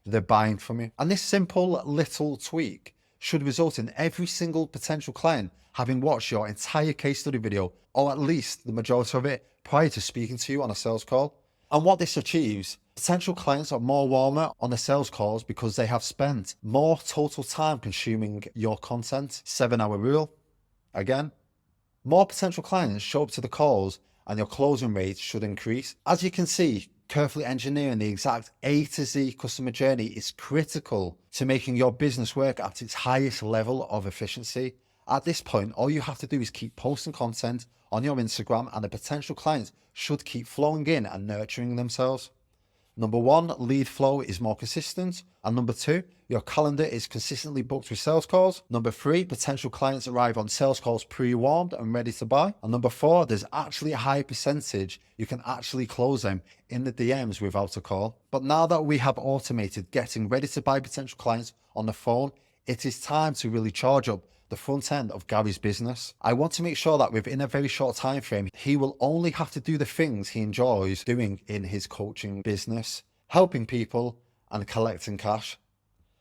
they're buying from you. And this simple little tweak should result in every single potential client having watched your entire case study video, or at least the majority of it, prior to speaking to you on a sales call. And what this achieves, potential clients are more warmer on the sales calls because they have spent more total time consuming your content. 7-hour rule. Again, more potential clients show up to the calls and your closing rate should increase. As you can see, carefully engineering the exact A to Z customer journey is critical to making your business work at its highest level of efficiency. At this point, all you have to do is keep posting content on your Instagram and the potential clients should keep flowing in and nurturing themselves. Number one, lead flow is more consistent. And number two, your calendar is consistently booked with sales calls. Number three, potential clients arrive on sales calls pre-warmed and ready to buy. And number four, there's actually a high percentage you can actually close them in the DMs without a call. But now that we have automated getting ready to buy potential clients on the phone, it is time to really charge up the front end of Gary's business. I want to make sure that within a very short time frame, he will only have to do the things he enjoys doing in his coaching business, helping people and collecting cash.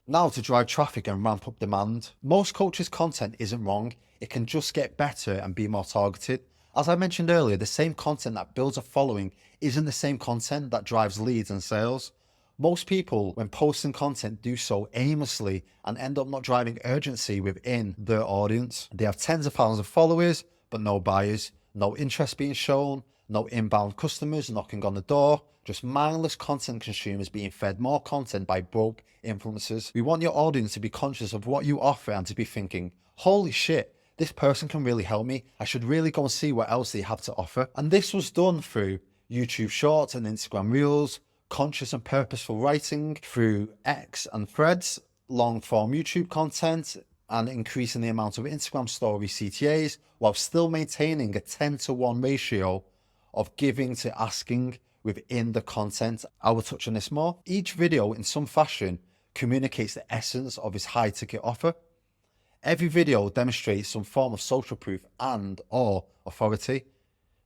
Now to drive traffic and ramp up demand. Most coaches' content isn't wrong, it can just get better and be more targeted. As I mentioned earlier, the same content that builds a following isn't the same content that drives leads and sales. Most people, when posting content, do so aimlessly and end up not driving urgency within their audience. They have tens of thousands of followers, but no buyers, no interest being shown, no inbound customers knocking on the door, just mindless content consumers being fed more content by broke influencers. We want your audience to be conscious of what you offer and to be thinking, holy shit, this person can really help me. I should really go and see what else they have to offer. And this was done through YouTube Shorts and Instagram Reels, conscious and purposeful writing through X and Threads, long form YouTube content, and increasing the amount of Instagram story CTAs while still maintaining a 10-to-1 ratio of giving to asking within the content. I will touch on this more. Each video in some fashion communicates the essence of his high ticket offer. Every video demonstrates some form of social proof and or authority,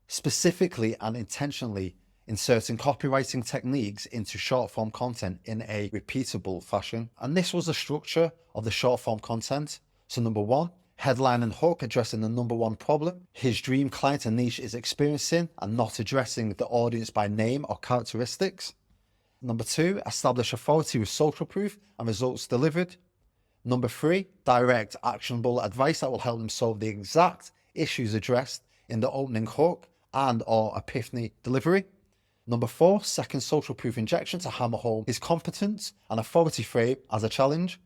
specifically and intentionally inserting copywriting techniques into short form content in a repeatable fashion. And this was the structure of the short form content. So number one, headline and hook addressing the number one problem his dream client and niche is experiencing and not addressing the audience by name or characteristics. Number two, establish authority with social proof and results delivered. Number three, direct actionable advice that will help them solve the exact issues addressed in the opening hook and or epiphany delivery. Number four, second social proof injection to hammer home his competence and authority frame as a challenge.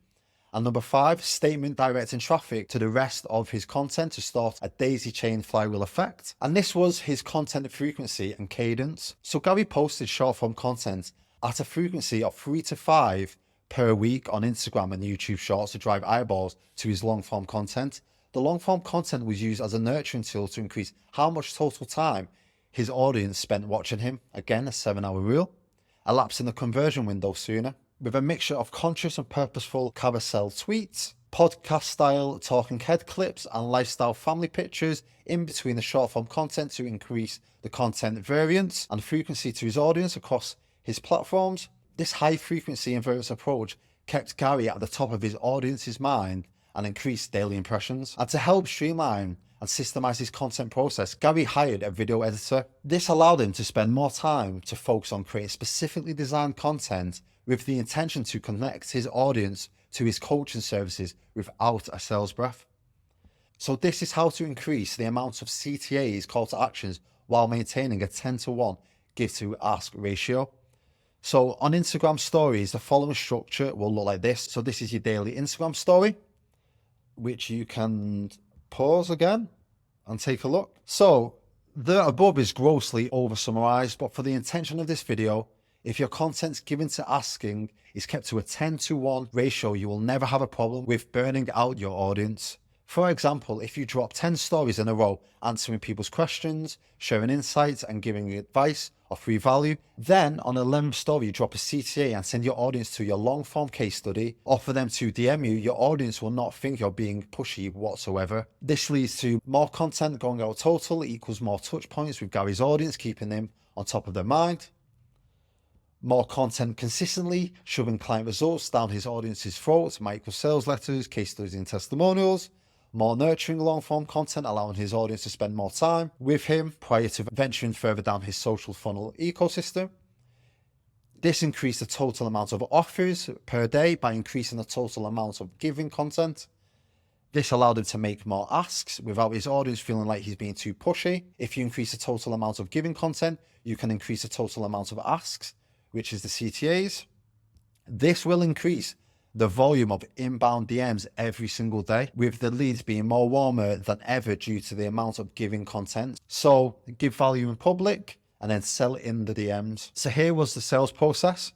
And number five, statement directing traffic to the rest of his content to start a daisy chain flywheel effect. And this was his content frequency and cadence. So Gary posted short form content at a frequency of 3 to 5 per week on Instagram and YouTube Shorts to drive eyeballs to his long form content. The long form content was used as a nurturing tool to increase how much total time his audience spent watching him. Again, a 7-hour rule, elapsing the conversion window sooner. with a mixture of conscious and purposeful carousel tweets, podcast style talking head clips, and lifestyle family pictures in between the short form content to increase the content variance and frequency to his audience across his platforms. This high frequency and variance approach kept Gary at the top of his audience's mind and increased daily impressions. And to help streamline and systemize his content process, Gary hired a video editor. This allowed him to spend more time to focus on creating specifically designed content with the intention to connect his audience to his coaching services without a sales breath. So this is how to increase the amount of CTAs, call to actions, while maintaining a 10-to-1 give to ask ratio. So on Instagram stories, the following structure will look like this. So this is your daily Instagram story, which you can pause again and take a look. So the above is grossly over summarized, but for the intention of this video, if your content's given to asking is kept to a 10-to-1 ratio, you will never have a problem with burning out your audience. For example, if you drop 10 stories in a row answering people's questions, sharing insights and giving advice or free value, then on 11th story you drop a CTA and send your audience to your long form case study, or for them to DM you, your audience will not think you're being pushy whatsoever. This leads to more content going out total equals more touch points with Gary's audience, keeping them on top of their mind. More content consistently shoving client results down his audience's throats, micro sales letters, case studies and testimonials. More nurturing long form content, allowing his audience to spend more time with him prior to venturing further down his social funnel ecosystem. This increased the total amount of offers per day by increasing the total amount of giving content. This allowed him to make more asks without his audience feeling like he's being too pushy. If you increase the total amount of giving content, you can increase the total amount of asks, which is the CTAs. This will increase the volume of inbound DMs every single day, with the leads being more warmer than ever due to the amount of giving content. So give value in public and then sell in the DMs. So here was the sales process.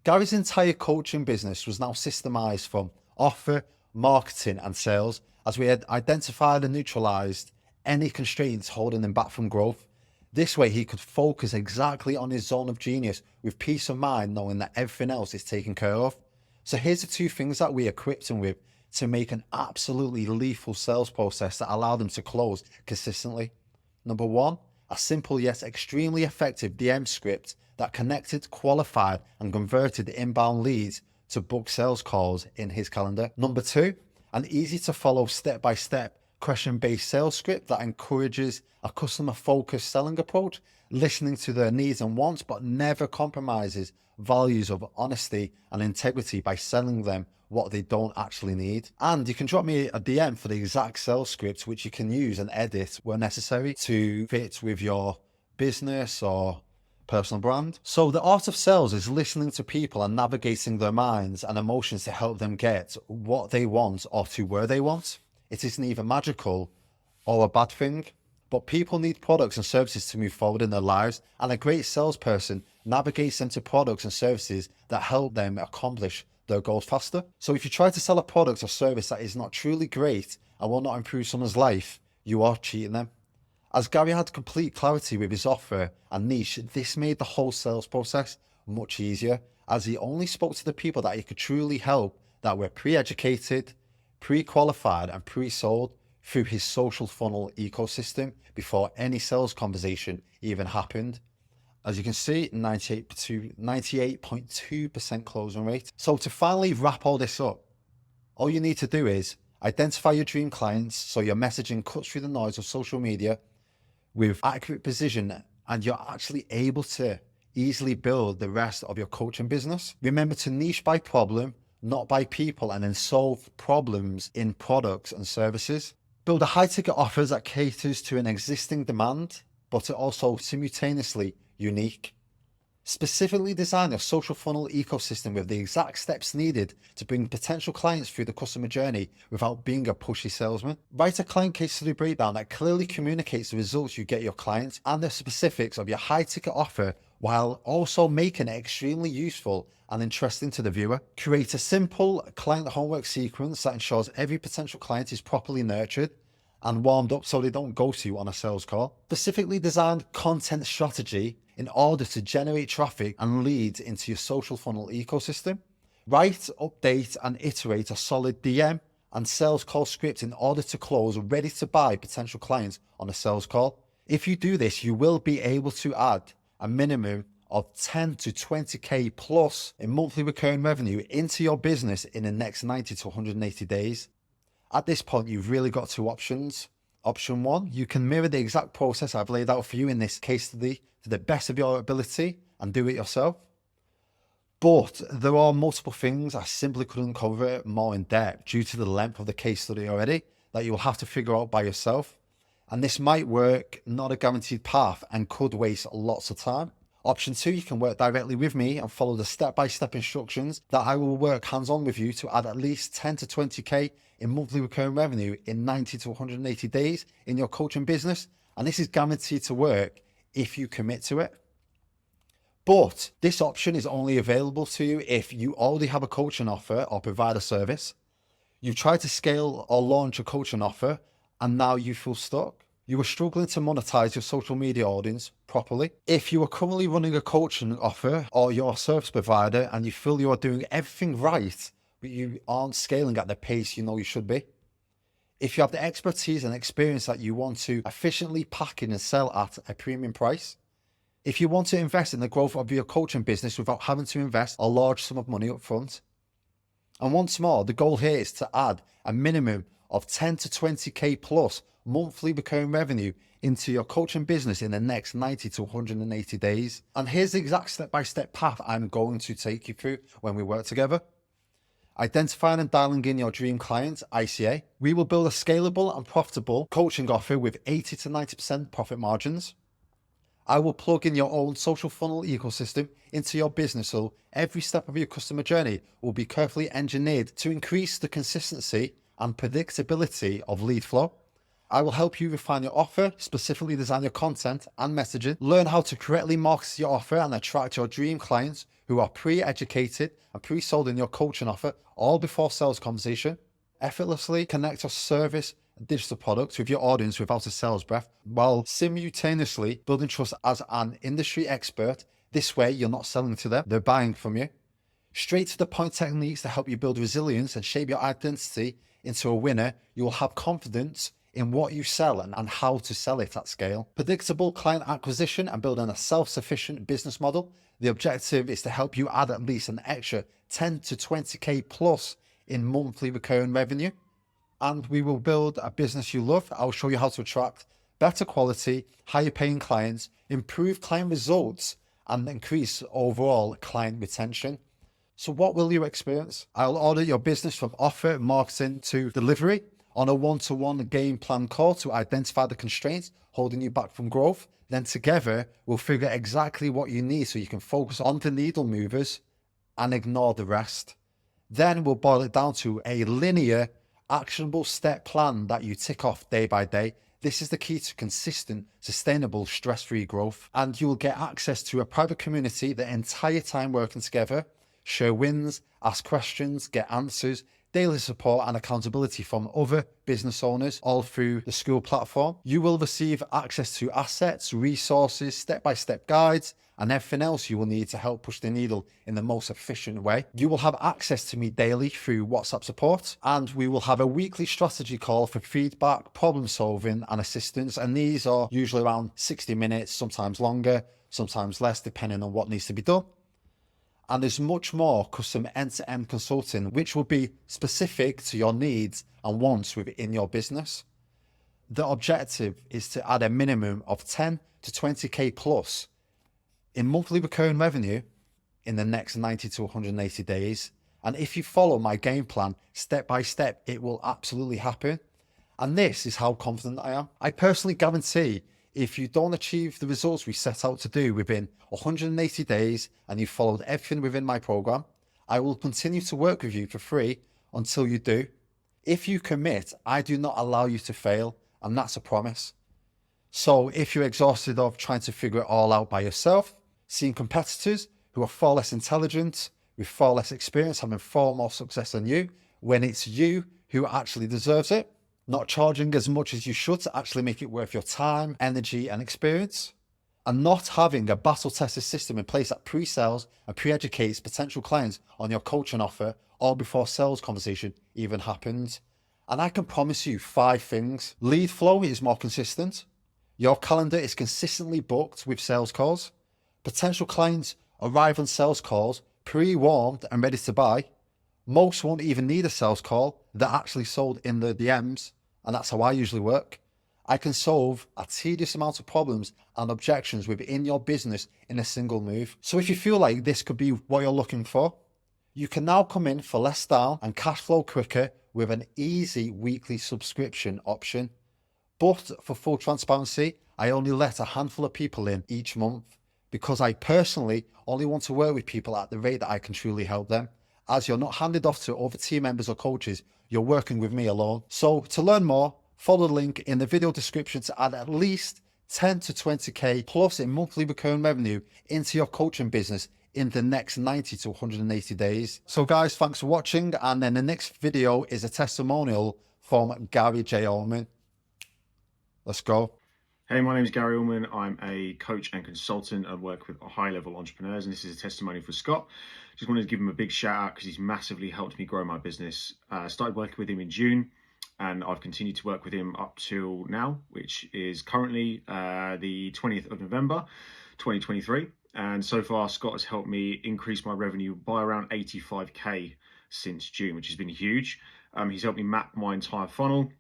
Gary's entire coaching business was now systemized from offer, marketing and sales, as we had identified and neutralized any constraints holding him back from growth. This way he could focus exactly on his zone of genius with peace of mind, knowing that everything else is taken care of. So here's the two things that we equipped him with to make an absolutely lethal sales process that allowed him to close consistently. Number one, a simple yet extremely effective DM script that connected, qualified, and converted the inbound leads to book sales calls in his calendar. Number two, an easy to follow step-by-step question-based sales script that encourages a customer-focused selling approach, listening to their needs and wants, but never compromises values of honesty and integrity by selling them what they don't actually need. And you can drop me a DM for the exact sales script, which you can use and edit where necessary to fit with your business or personal brand. So the art of sales is listening to people and navigating their minds and emotions to help them get what they want or to where they want. It is neither magical or a bad thing, but people need products and services to move forward in their lives, and a great salesperson navigates them to products and services that help them accomplish their goals faster. So if you try to sell a product or service that is not truly great and will not improve someone's life, you are cheating them. As Gary had complete clarity with his offer and niche, this made the whole sales process much easier, as he only spoke to the people that he could truly help that were pre-educated, pre-qualified and pre-sold through his social funnel ecosystem before any sales conversation even happened. As you can see, 98.2% closing rate. So to finally wrap all this up, all you need to do is identify your dream clients so your messaging cuts through the noise of social media with accurate precision, and you're actually able to easily build the rest of your coaching business. Remember to niche by problem, not by people, and then solve problems in products and services. Build a high ticket offer that caters to an existing demand, but also simultaneously unique. Specifically design a social funnel ecosystem with the exact steps needed to bring potential clients through the customer journey without being a pushy salesman. Write a client case study breakdown that clearly communicates the results you get your clients and the specifics of your high ticket offer, while also making it extremely useful and interesting to the viewer. Create a simple client homework sequence that ensures every potential client is properly nurtured and warmed up so they don't ghost you on a sales call. Specifically designed content strategy in order to generate traffic and leads into your social funnel ecosystem. Write, update, and iterate a solid DM and sales call script in order to close ready to buy potential clients on a sales call. If you do this, you will be able to add a minimum of 10 to 20k plus in monthly recurring revenue into your business in the next 90 to 180 days. At this point, you've really got two options. Option one, you can mirror the exact process I've laid out for you in this case study to the best of your ability and do it yourself. But there are multiple things I simply couldn't cover more in depth due to the length of the case study already that you will have to figure out by yourself. And this might work, not a guaranteed path, and could waste lots of time. Option two, you can work directly with me and follow the step-by-step instructions that I will work hands-on with you to add at least 10 to 20k in monthly recurring revenue in 90 to 180 days in your coaching business. And this is guaranteed to work if you commit to it. But this option is only available to you if you already have a coaching offer or provide a service. You've tried to scale or launch a coaching offer and now you feel stuck. You are struggling to monetize your social media audience properly. If you are currently running a coaching offer or you're a service provider and you feel you are doing everything right, but you aren't scaling at the pace you know you should be. If you have the expertise and experience that you want to efficiently package and sell at a premium price. If you want to invest in the growth of your coaching business without having to invest a large sum of money up front. And once more, the goal here is to add a minimum of 10 to 20k plus monthly recurring revenue into your coaching business in the next 90 to 180 days. And here's the exact step-by-step path I'm going to take you through when we work together. Identifying and dialing in your dream client, ICA. We will build a scalable and profitable coaching offer with 80 to 90% profit margins. I will plug in your own social funnel ecosystem into your business so every step of your customer journey will be carefully engineered to increase the consistency and predictability of lead flow. I will help you refine your offer, specifically design your content and messaging, learn how to correctly market your offer and attract your dream clients who are pre-educated and pre-sold in your coaching offer, all before sales conversation. Effortlessly connect your service and digital products with your audience without a sales breath, while simultaneously building trust as an industry expert. This way, you're not selling to them, they're buying from you. Straight to the point techniques to help you build resilience and shape your identity into a winner. You will have confidence in what you sell and how to sell it at scale. Predictable client acquisition and building a self-sufficient business model. The objective is to help you add at least an extra 10 to 20k plus in monthly recurring revenue. And we will build a business you love. I'll show you how to attract better quality, higher paying clients, improve client results, and increase overall client retention. So what will you experience? I'll order your business from offer, marketing to delivery on a one-to-one game plan call to identify the constraints holding you back from growth. Then together, we'll figure exactly what you need so you can focus on the needle movers and ignore the rest. Then we'll boil it down to a linear, actionable step plan that you tick off day by day. This is the key to consistent, sustainable, stress-free growth. And you will get access to a private community the entire time working together, share wins, ask questions, get answers, daily support and accountability from other business owners, all through the school platform. You will receive access to assets, resources, step-by-step guides, and everything else you will need to help push the needle in the most efficient way. You will have access to me daily through WhatsApp support, and we will have a weekly strategy call for feedback, problem solving, and assistance. And these are usually around 60 minutes, sometimes longer, sometimes less, depending on what needs to be done. And there's much more custom end-to-end consulting, which will be specific to your needs and wants within your business. The objective is to add a minimum of 10 to 20k plus in monthly recurring revenue in the next 90 to 180 days. And if you follow my game plan step by step, it will absolutely happen. And this is how confident I am. I personally guarantee if you don't achieve the results we set out to do within 180 days and you followed everything within my program, I will continue to work with you for free until you do. If you commit, I do not allow you to fail, and that's a promise. So if you're exhausted of trying to figure it all out by yourself, seeing competitors who are far less intelligent, with far less experience, having far more success than you, when it's you who actually deserves it, not charging as much as you should to actually make it worth your time, energy, and experience, And not having a battle tested system in place that pre-sells and pre-educates potential clients on your coaching offer all before sales conversation even happens. And I can promise you 5 things. Lead flow is more consistent. Your calendar is consistently booked with sales calls. Potential clients arrive on sales calls pre-warmed and ready to buy. Most won't even need a sales call. They're actually sold in the DMs. And that's how I usually work. I can solve a tedious amount of problems and objections within your business in a single move. So if you feel like this could be what you're looking for, you can now come in for less down and cash flow quicker with an easy weekly subscription option. But for full transparency, I only let a handful of people in each month because I personally only want to work with people at the rate that I can truly help them. As you're not handed off to other team members or coaches, you're working with me alone. So to learn more, follow the link in the video description to add at least 10 to 20k plus in monthly recurring revenue into your coaching business in the next 90 to 180 days. So guys, thanks for watching. And then the next video is a testimonial from Gary J. Ullman. Let's go. Hey, my name is Gary Ullman. I'm a coach and consultant. I work with high-level entrepreneurs, and this is a testimony for Scott. Just wanted to give him a big shout out because he's massively helped me grow my business. I started working with him in June, and I've continued to work with him up till now, which is currently the 20th of November, 2023. And so far, Scott has helped me increase my revenue by around 85k since June, which has been huge. He's helped me map my entire funnel.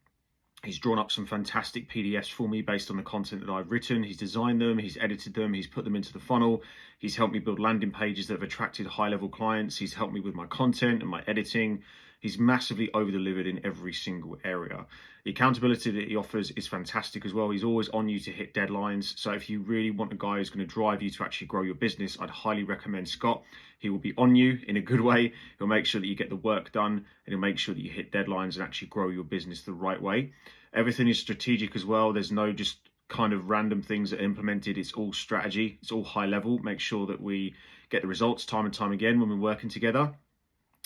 He's drawn up some fantastic PDFs for me based on the content that I've written. He's designed them, he's edited them, he's put them into the funnel. He's helped me build landing pages that have attracted high-level clients. He's helped me with my content and my editing. He's massively over-delivered in every single area. The accountability that he offers is fantastic as well. He's always on you to hit deadlines. So if you really want a guy who's going to drive you to actually grow your business, I'd highly recommend Scott. He will be on you in a good way. He'll make sure that you get the work done, and he'll make sure that you hit deadlines and actually grow your business the right way. Everything is strategic as well. There's no just kind of random things that are implemented. It's all strategy. It's all high level. Make sure that we get the results time and time again when we're working together.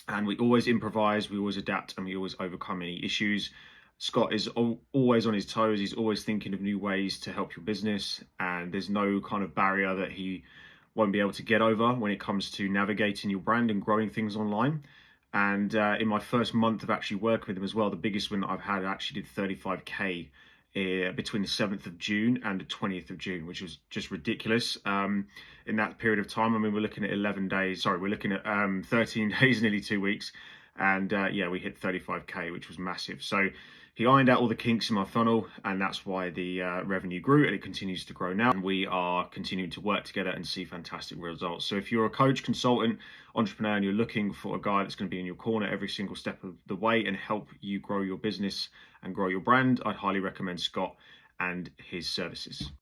And we always improvise, we always adapt, and we always overcome any issues. Scott is always on his toes. He's always thinking of new ways to help your business, and there's no kind of barrier that he won't be able to get over when it comes to navigating your brand and growing things online. And in my first month of actually working with him as well, the biggest win that I've had, I actually did 35k between the 7th of June and the 20th of June, which was just ridiculous. In that period of time, I mean, we're looking at 11 days, sorry, we're looking at 13 days, nearly 2 weeks. And yeah, we hit 35k, which was massive. So he ironed out all the kinks in my funnel, and that's why the revenue grew, and it continues to grow now. And we are continuing to work together and see fantastic results. So if you're a coach, consultant, entrepreneur, and you're looking for a guy that's going to be in your corner every single step of the way and help you grow your business and grow your brand, I'd highly recommend Scott and his services.